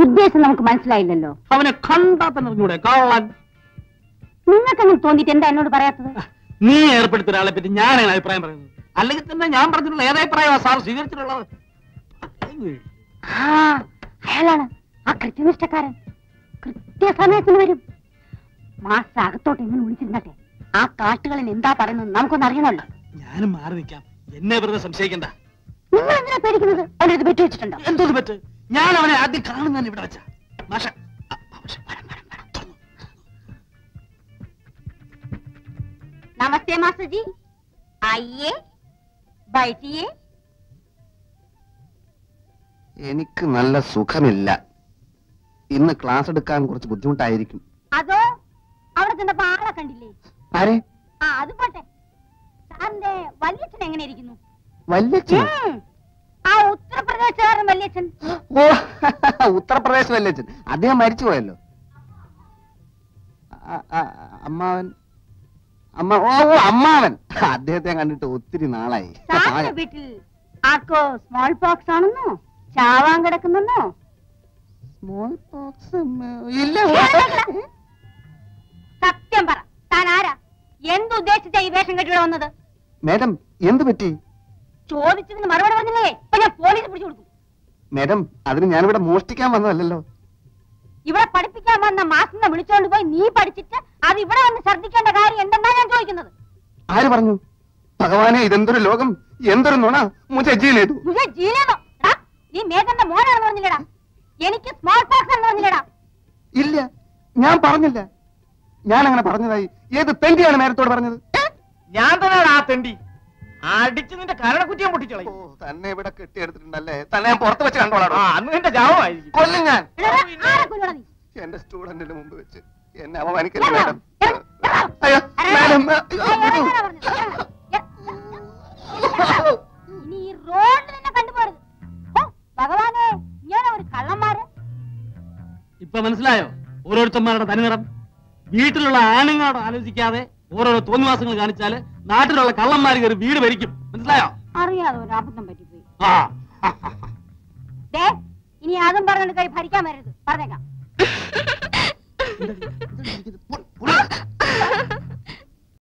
ഉദ്ദേശം നമുക്ക് മനസ്സിലായില്ലല്ലോ. അവനെ കണ്ടാ തന്നെ അറിഞ്ഞൂടെ കള്ളൻ. നിങ്ങൾക്കങ്ങനെ തോന്നിട്ട് എന്താ എന്നോട് പറയാത്തത്? നീ ഏർപ്പെടുത്തിയ ഒരാളെ പറ്റി ഞാനാണ് അഭിപ്രായം പറയുന്നത്. അല്ലെങ്കിൽ തന്നെ ഞാൻ പറഞ്ഞിട്ടുള്ള ഏതഭിപ്രായമാണ് സാർ സ്വീകരിച്ചിട്ടുള്ളത്? അയാളാണ് ആ കൃത്യനിഷ്ഠക്കാരൻ. കൃത്യസമയത്തിന് വരും. മാസം അകത്തോട്ട് എങ്ങനെ വിളിച്ചിരുന്നട്ടെ. ആ കാട്ടുകളിൽ എന്താ പറയുന്നത് നമുക്കൊന്ന് അറിയണമല്ലോ. ഞാനും മാറി നിൽക്കാം. എന്നെ വെറുതെ സംശയിക്കണ്ട. നിങ്ങൾ എന്തിനാ പേടിക്കുന്നത്? അവനത് ബെറ്റ് വെച്ചിട്ടുണ്ടോ? എന്തോന്ന് ബെറ്റ്? ഞാൻ അവനെ ആദ്യം കാണുന്നതാണ് ഇവിടെ വെച്ച. നമസ്തേ മാസ്റ്റർ ജി. ആയിയേ ബൈഠിയേ. എനിക്ക് നല്ല സുഖമില്ല. ഇന്ന് ക്ലാസ് എടുക്കാൻ കുറച്ച് ബുദ്ധിമുട്ടായിരിക്കും. അതോ അവിടെ ചെന്നപ്പോ ആളെ കണ്ടില്ലേ? ആരെ? അത് പോട്ടെ. സാറിന്റെ വല്യച്ഛൻ എങ്ങനെ ഇരിക്കുന്നു? വല്യച്ഛൻ? ആ ഉത്തർപ്രദേശുകാരൻ വല്യച്ഛൻ. ഓ, ഉത്തർപ്രദേശ് വല്യച്ഛൻ. അദ്ദേഹം മരിച്ചുപോയല്ലോ. അമ്മാവൻ. അമ്മാവൻ. അദ്ദേഹത്തെ കണ്ടിട്ട് ഒത്തിരി നാളായി. സാറിന്റെ വീട്ടിൽ ആർക്കോ സ്മോൾ പോക്സ് ആണെന്നോ ചാവാൻ കിടക്കുന്നെന്നോ? സ്മോൾ പോക്സ് ഇല്ല. സത്യം പറ, താൻ ആരാ? എന്തുദ്ദേശിച്ച ഈ വേഷം കെട്ടിവിടെ വന്നത്? മേഡം, എന്ത് പറ്റി? ചോദിച്ചതിന് മറുപടി പറഞ്ഞില്ലേ ഇപ്പൊ ഞാൻ പോലീസ് പിടിച്ചു കൊടുക്കും. മേഡം, അതിന് ഞാനിവിടെ മോഷ്ടിക്കാൻ വന്നതല്ലോ. ഇവിടെ പഠിപ്പിക്കാൻ വന്ന മാസിനെ വിളിച്ചോണ്ട് പോയി നീ പഠിച്ചിട്ട് അത് ഇവിടെ വന്ന് ഛർദ്ദിക്കേണ്ട കാര്യം എന്തെന്നാ ഞാൻ ചോദിക്കുന്നത്? ആര് പറഞ്ഞു? ഭഗവാനെ, ഇതെന്തൊരു ലോകം, എന്തൊരു നുണ. നീ മേഘന്റെ മോനാണെന്ന് പറഞ്ഞില്ലടാ. എനിക്ക് സ്മോൾ പോക്സ് എന്ന് പറഞ്ഞില്ലടാ. ഇല്ല, ഞാൻ പറഞ്ഞില്ല. ഞാൻ അങ്ങനെ പറഞ്ഞതായി ഏത് തെണ്ടിയാണ് മേരത്തോട് പറഞ്ഞത്? ഞാൻ തന്നെയാണ് ആ തെണ്ടി. അടിച്ച് നിന്റെ കരണക്കുറ്റിയും പൊട്ടിച്ചോളൂ. തന്നെ ഇവിടെ കെട്ടിയെടുത്തിട്ടുണ്ടല്ലേ? തന്നെ ഞാൻ പുറത്ത് വെച്ച് കണ്ടോളാം. അന്ന് നിന്റെ ജാവമായിരിക്കും. കൊല്ലും ഞാൻ. എന്റെ സ്റ്റുഡന്റിന്റെ മുമ്പ് വെച്ച് എന്നെ അവമാനിക്കല്ലേ മേഡം? അയ്യോ മേഡം. ഇനി ഈ റോഡിൽ നിന്നെ കണ്ടുപോരുത്. ഭഗവാനെ, ഇങ്ങനെ ഒരു കള്ളന്മാര്. ഇപ്പൊ മനസ്സിലായോ ഓരോരുത്തന്മാരുടെ തനിനിറം? വീട്ടിലുള്ള ആണുങ്ങളോട് ആലോചിക്കാതെ ഓരോരോ തോന്നിവാസങ്ങൾ കാണിച്ചാല് നാട്ടിലുള്ള കള്ളന്മാര് കയറി വീട് ഭരിക്കും. മനസ്സിലായോ? അറിയാതെ ഒരു അബദ്ധം പറ്റിപ്പോയി. ഇനി അതും പറഞ്ഞിട്ട് കൈ ഭരിക്കാൻ വരരുത്, പറഞ്ഞേക്കാം.